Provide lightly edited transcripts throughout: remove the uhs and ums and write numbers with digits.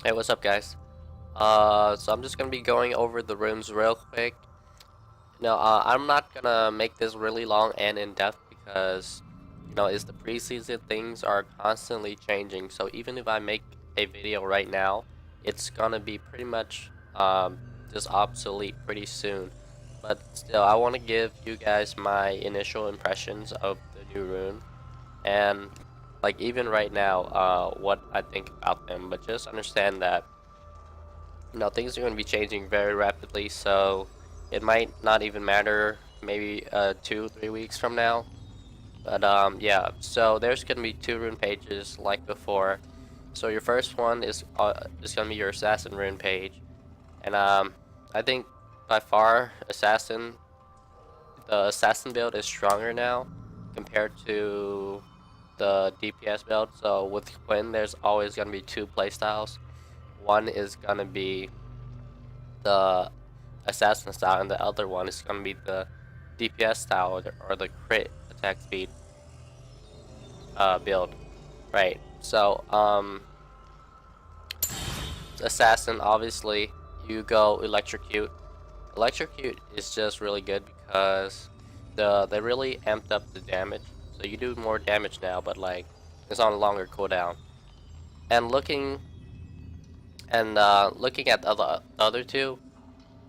Hey, what's up, guys? So I'm just gonna be going over the rooms real quick. No, I'm not gonna make this really long and in depth because it's the preseason. Things are constantly changing. So even if I make a video right now, it's gonna be pretty much just obsolete pretty soon. But still, I want to give you guys my initial impressions of the new rune and like even right now, what I think about them. But just understand that things are going to be changing very rapidly, so it might not even matter maybe 2 3 weeks from now. But yeah, so there's going to be two rune pages like before. So your first one is going to be your assassin rune page, and I think by far the assassin build is stronger now compared to the DPS build. So with Quinn, there's always going to be two playstyles. One is going to be the assassin style, and the other one is going to be the DPS style or the crit attack speed build, right? So assassin, obviously you go electrocute. Electrocute is just really good because they really amped up the damage, so you do more damage now, but like it's on a longer cooldown. And looking at the other two,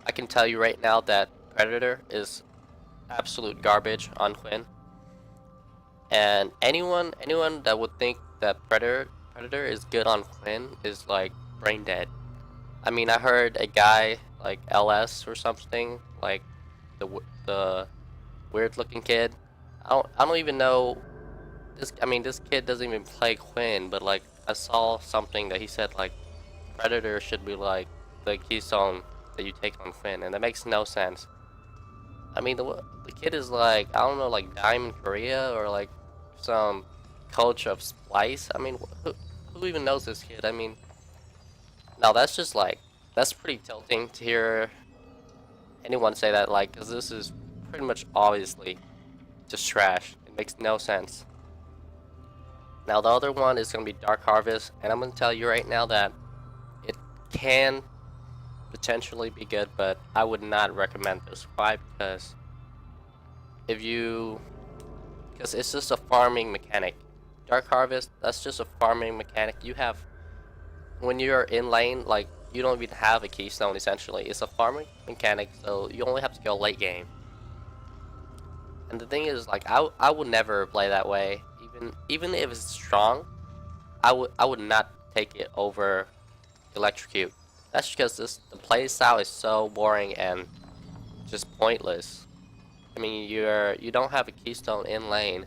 I can tell you right now that Predator is absolute garbage on Quinn. And anyone that would think that Predator is good on Quinn is like brain dead. I mean, I heard a guy like LS or something, like the weird looking kid. I don't even know this. I mean, this kid doesn't even play Quinn, but like I saw something that he said like Predator should be like the keystone that you take on Quinn, and that makes no sense. I mean, the kid is like, I don't know, like Diamond Korea or like some coach of Splice. I mean, who even knows this kid? I mean, now that's just like, that's pretty tilting to hear anyone say that, like, because this is pretty much obviously just trash. It makes no sense. Now, the other one is going to be Dark Harvest, and I'm going to tell you right now that it can potentially be good, but I would not recommend this. Why? If you because it's just a farming mechanic. Dark Harvest, that's just a farming mechanic. You have when you're in lane, like you don't even have a keystone essentially. It's a farming mechanic, so you only have to go late game. And the thing is, like I would never play that way. Even if it's strong, I would not take it over electrocute. That's because the play style is so boring and just pointless. I mean, you don't have a keystone in lane,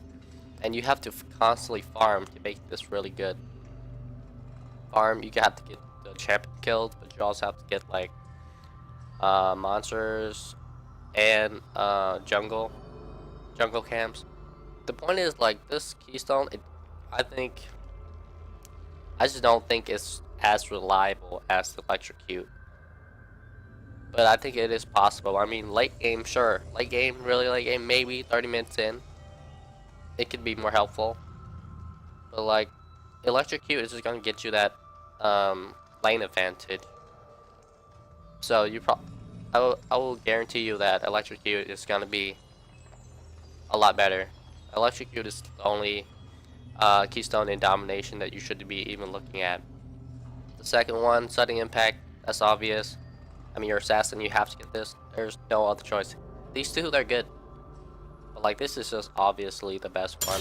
and you have to constantly farm to make this really good. You have to get the champion killed, but you also have to get like monsters and jungle camps. The point is like this keystone. I just don't think it's as reliable as the electrocute. But I think it is possible. I mean, late game, sure. Late game, really late game, maybe 30 minutes in, it could be more helpful. But like, electrocute is just gonna get you that lane advantage. So I will guarantee you that electrocute is gonna be a lot better. Electrocute is the only keystone in domination that you should be even looking at. The second one, sudden impact, that's obvious. I mean, you're assassin, you have to get this. There's no other choice. These two, they're good. But like, this is just obviously the best one.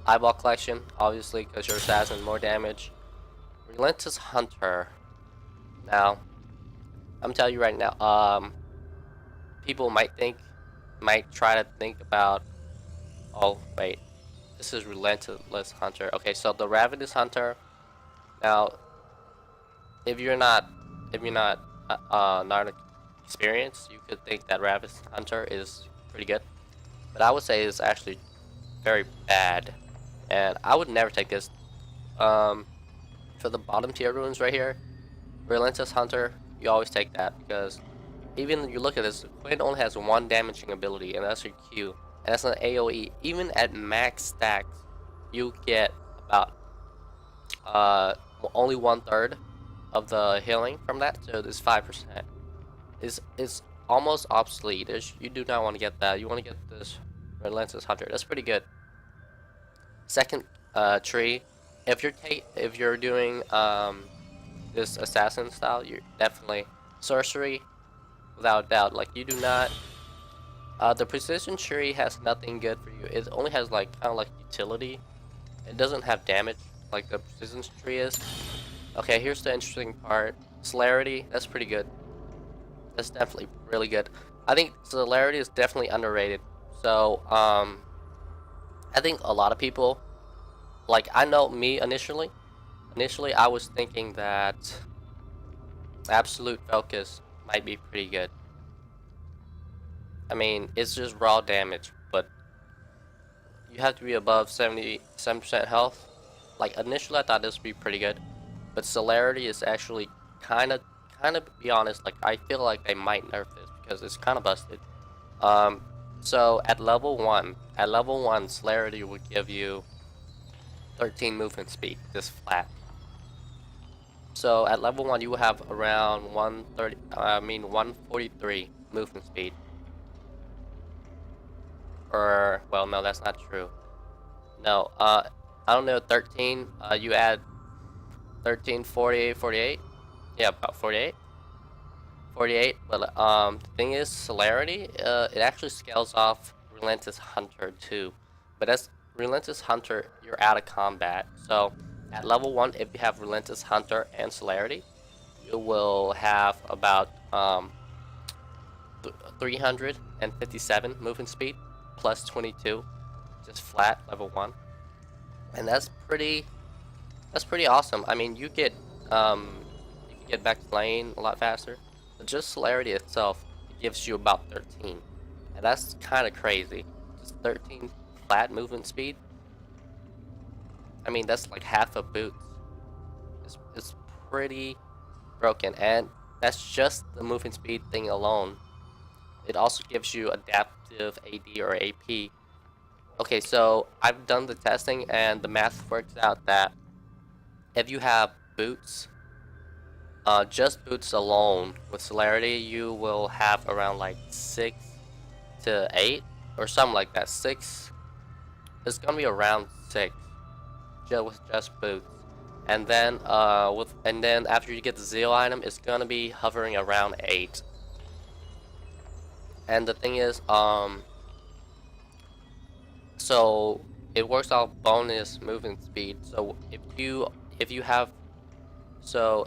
Eyeball collection, obviously, because you're assassin, more damage. Relentless Hunter. Now, I'm telling you right now, people might try to think about, oh, wait, this is Relentless Hunter. Okay, so the Ravenous Hunter, now, if you're not not experienced, you could think that Ravenous Hunter is pretty good, but I would say it's actually very bad, and I would never take this. For the bottom tier runes right here, Relentless Hunter, you always take that because even you look at this, Quinn only has one damaging ability, and that's your Q, and that's an AOE. Even at max stacks, you get about only 1/3 of the healing from that, so this 5% is almost obsolete. You do not want to get that. You want to get this Relentless Hunter. That's pretty good. Second tree, if you're doing this assassin style, you're definitely sorcery without doubt. Like you do not. The precision tree has nothing good for you. It only has like kind of like utility. It doesn't have damage like the precision tree is. Okay, here's the interesting part. Celerity, that's pretty good. That's definitely really good. I think celerity is definitely underrated. So, I think a lot of people, like I know me initially I was thinking that absolute focus might be pretty good. I mean, it's just raw damage, but you have to be above 77% health. Like initially I thought this would be pretty good, but celerity is actually kind of, be honest, like I feel like they might nerf this because it's kind of busted. So at level 1, celerity would give you 13 movement speed, this flat. So at level 1 you will have around 143 movement speed. Or, well, no, that's not true. No, I don't know, 13, you add 13, 48, 48? Yeah, about 48. 48, but the thing is, celerity, it actually scales off Relentless Hunter too. But as Relentless Hunter, you're out of combat. So at level 1, if you have Relentless Hunter and celerity, you will have about 357 movement speed plus 22, just flat level 1, and that's pretty awesome. I mean, you can get back to lane a lot faster. But just celerity itself gives you about 13, and that's kind of crazy. Just 13 flat movement speed. I mean, that's like half a boot. It's pretty broken, and that's just the movement speed thing alone. It also gives you adaptive AD or AP. Okay, so I've done the testing, and the math works out that if you have boots, just boots alone with celerity, you will have around like 6 to 8 or something like that. 6. It's gonna be around 6 with just boots, and then after you get the zeal item, it's gonna be hovering around 8. And the thing is, so it works off bonus movement speed. So if you have, so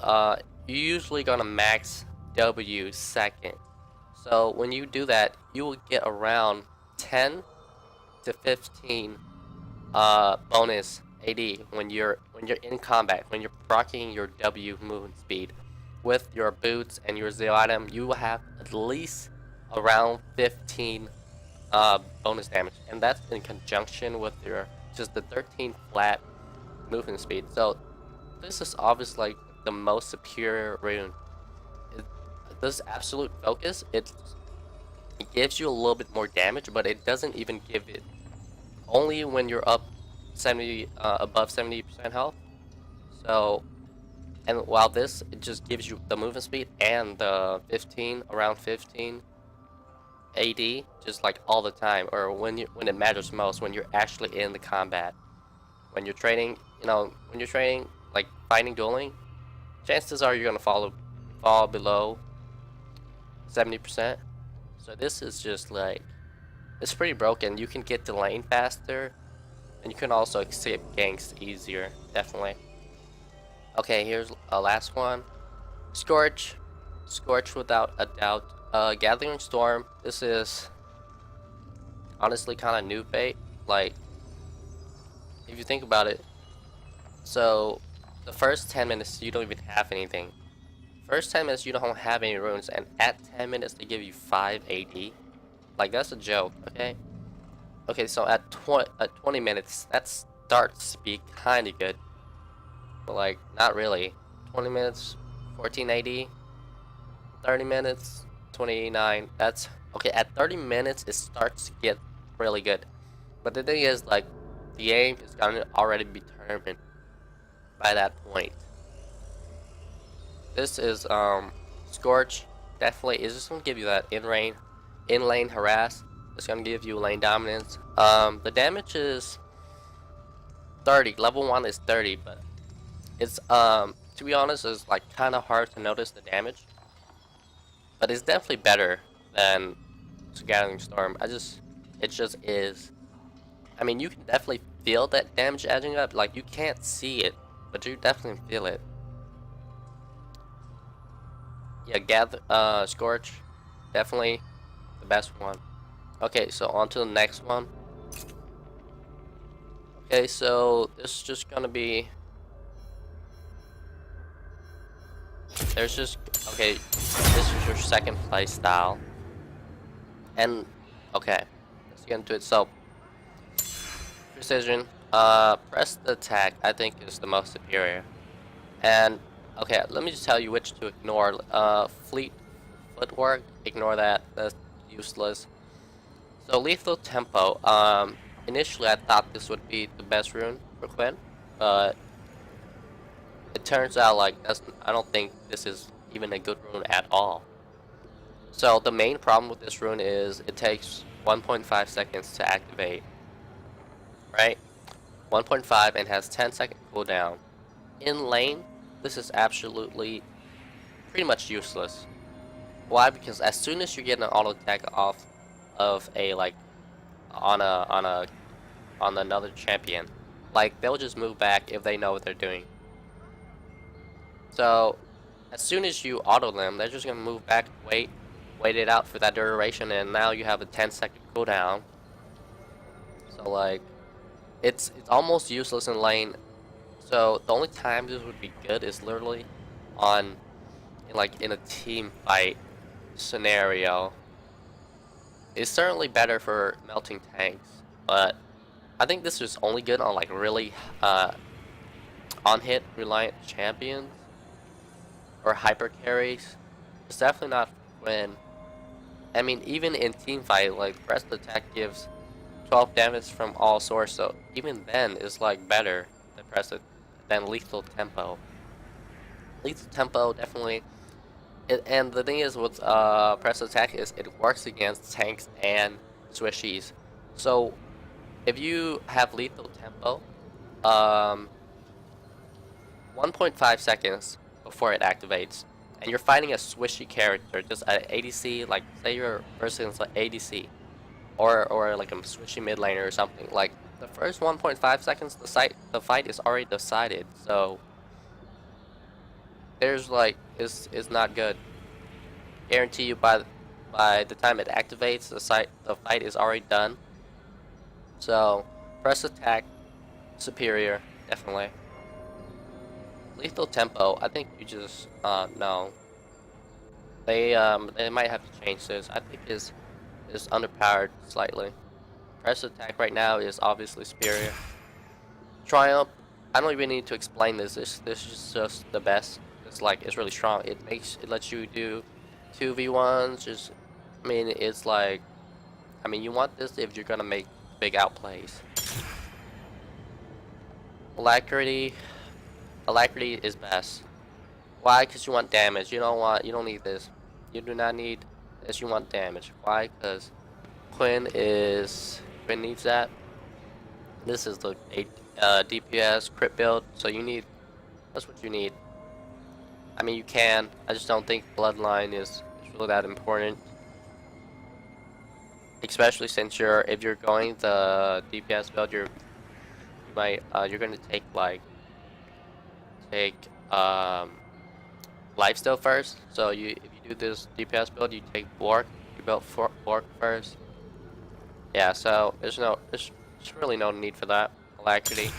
you're usually gonna max W second. So when you do that, you will get around 10 to 15 bonus AD when you're in combat, when you're proccing your W movement speed. With your boots and your zeal item, you will have at least around 15 bonus damage, and that's in conjunction with your just the 13 flat movement speed. So this is obviously like the most superior rune. This absolute focus, it gives you a little bit more damage, but it doesn't even give it only when you're up 70 above 70% health. So, and while this, it just gives you the movement speed and the around 15 AD, just like all the time, or when it matters most, when you're actually in the combat. When you're training, like fighting, dueling, chances are you're gonna fall below 70%. So this is just like, it's pretty broken. You can get to lane faster, and you can also escape ganks easier, definitely. Okay, here's a last one. Scorch without a doubt. Gathering Storm, this is honestly kind of noob bait. Like, if you think about it, so the first 10 minutes you don't even have anything. First 10 minutes you don't have any runes, and at 10 minutes they give you 5 AD. Like, that's a joke, okay? Okay, so at 20 minutes, that starts to be kind of good. But like, not really. 20 minutes, 14 AD. 30 minutes, 29. That's okay. At 30 minutes, it starts to get really good. But the thing is, like, the aim is gonna already be determined by that point. this is Scorch. Definitely is just gonna give you that in lane harass. It's gonna give you lane dominance. The damage is 30. Level 1 is 30, but it's to be honest, it's like kind of hard to notice the damage. But it's definitely better than Gathering Storm. It just is. I mean, you can definitely feel that damage edging up. Like, you can't see it, but you definitely feel it. Yeah, Scorch, definitely the best one. Okay, so on to the next one. Okay, so this is just gonna be. Okay, this is your second play style. And, okay, let's get into it. So, Precision, press the attack, I think, is the most superior. And, okay, let me just tell you which to ignore. Fleet Footwork, ignore that, that's useless. So, Lethal Tempo, initially I thought this would be the best rune for Quinn, but it turns out, like, I don't think this is even a good rune at all. So, the main problem with this rune is it takes 1.5 seconds to activate, right? 1.5 and has 10-second cooldown. In lane, this is absolutely pretty much useless. Why? Because as soon as you get an auto attack off of a on another champion, like, they'll just move back if they know what they're doing. So as soon as you auto them, they're just gonna move back, wait it out for that duration, and now you have a 10-second cooldown. So, like, it's almost useless in lane. So the only time this would be good is literally in a team fight scenario. It's certainly better for melting tanks, but I think this is only good on, like, really on hit reliant champions or hyper carries. It's definitely not Quinn. I mean, even in team fight, like, press attack gives 12 damage from all source, so even then it's like better than Lethal Tempo. Lethal Tempo definitely. And the thing is with press attack is it works against tanks and swishies. So if you have Lethal Tempo, 1.5 seconds before it activates, and you're fighting a swishy character, just an ADC, like, say your person is like ADC, or like a swishy mid laner or something, like, the first 1.5 seconds, the fight is already decided. So there's like, is not good. Guarantee you by the time it activates, the fight is already done. So press attack superior, definitely. Lethal Tempo, I think you just no. They might have to change this. I think is underpowered slightly. Press attack right now is obviously superior. Triumph, I don't even need to explain this. This is just the best. It's really strong. It lets you do 2v1s. Just, I mean, it's like, I mean, you want this if you're gonna make big outplays. Alacrity is best. Why? Because you want damage. You don't need this. You do not need this. You want damage. Why? Because Quinn needs that. This is the DPS crit build, so that's what you need. I mean, you can. I just don't think Bloodline is really that important. Especially since if you're going the DPS build, you're gonna take lifesteal first. So if you do this DPS build, you take Bork. You build Bork first. Yeah. So there's really no need for that. Alacrity.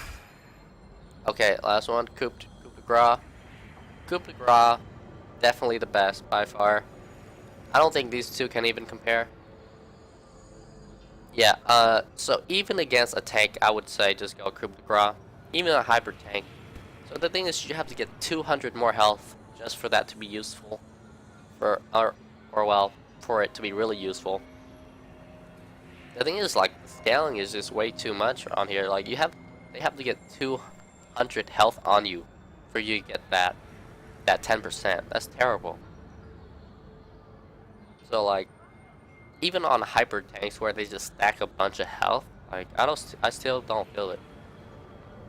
Okay, last one. Coup de Grace. Coup de Grace, definitely the best by far. I don't think these two can even compare. Yeah, so even against a tank, I would say just go Coup de Grace. Even a hyper tank. So the thing is, you have to get 200 more health just for that to be useful. For it to be really useful. The thing is, like, scaling is just way too much on here. Like, they have to get 200 health on you for you to get that. that 10%. That's terrible. So like, even on hyper tanks where they just stack a bunch of health, like I still don't feel it.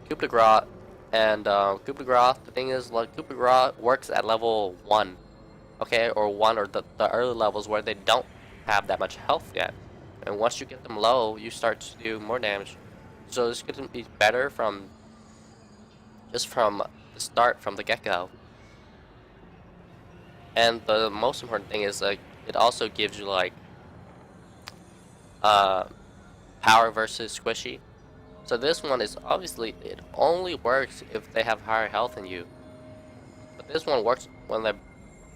Coup de Grace and Coup de Grace. The thing is, like, Coup de Grace works at level 1, okay, or 1 or the early levels where they don't have that much health yet. And once you get them low, you start to do more damage. So this could be better from just from the start, from the get-go. And the most important thing is, like, it also gives you like uh power versus squishy. So this one is obviously, it only works if they have higher health than you. But this one works when they're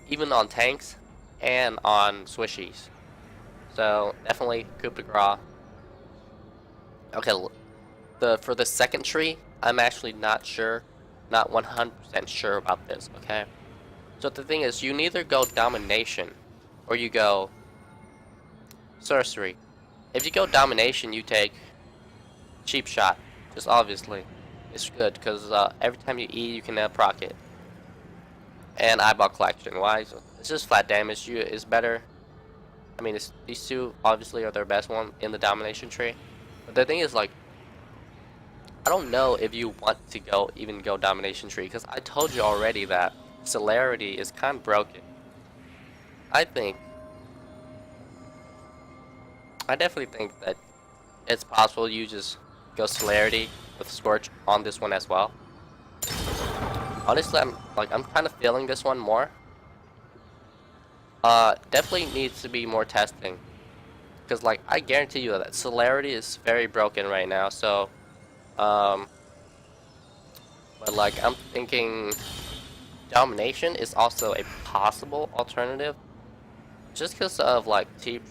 even on tanks and on swishies. So definitely coup de grace. Okay, for the second tree, I'm actually not sure, not 100% sure about this. Okay, so the thing is, you neither go domination or you go sorcery. If you go domination, you take cheap shot. Just obviously, it's good because every time you E, you can proc it. And eyeball collection. Why? It's just flat damage. Is better. I mean, these two obviously are their best one in the domination tree. But the thing is, like, I don't know if you want to even go domination tree, because I told you already that celerity is kind of broken. I definitely think that it's possible you just go celerity with Scorch on this one as well. Honestly, I'm kind of feeling this one more. Definitely needs to be more testing, because like I guarantee you that celerity is very broken right now. So, but like I'm thinking domination is also a possible alternative, just because of like cheap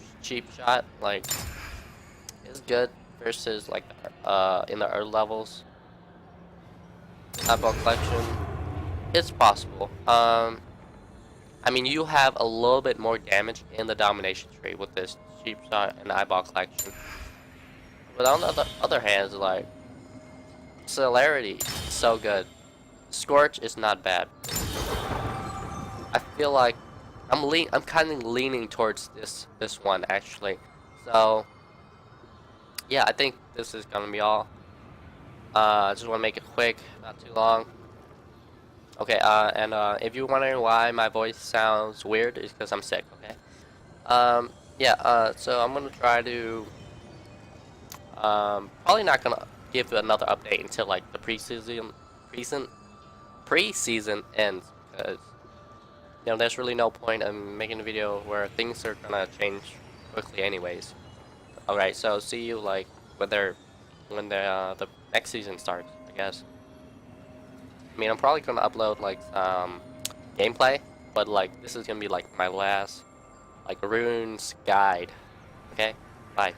shot, like, is good versus like in the early levels. Eyeball collection, it's possible. I mean, you have a little bit more damage in the domination tree with this cheap shot and eyeball collection. But on the other hand, like, celerity is so good. Scorch is not bad. I feel like I'm kind of leaning towards this one actually. So yeah, I think this is gonna be all. I just want to make it quick, not too long. Okay, and if you're wondering why my voice sounds weird, it's because I'm sick. Okay. Yeah. So I'm gonna try to. Probably not gonna give another update until like the preseason ends, because there's really no point in making a video where things are gonna change quickly anyways. Alright, so see you like when the next season starts, I guess. I mean, I'm probably gonna upload like gameplay, but like this is gonna be like my last like runes guide. Okay, bye.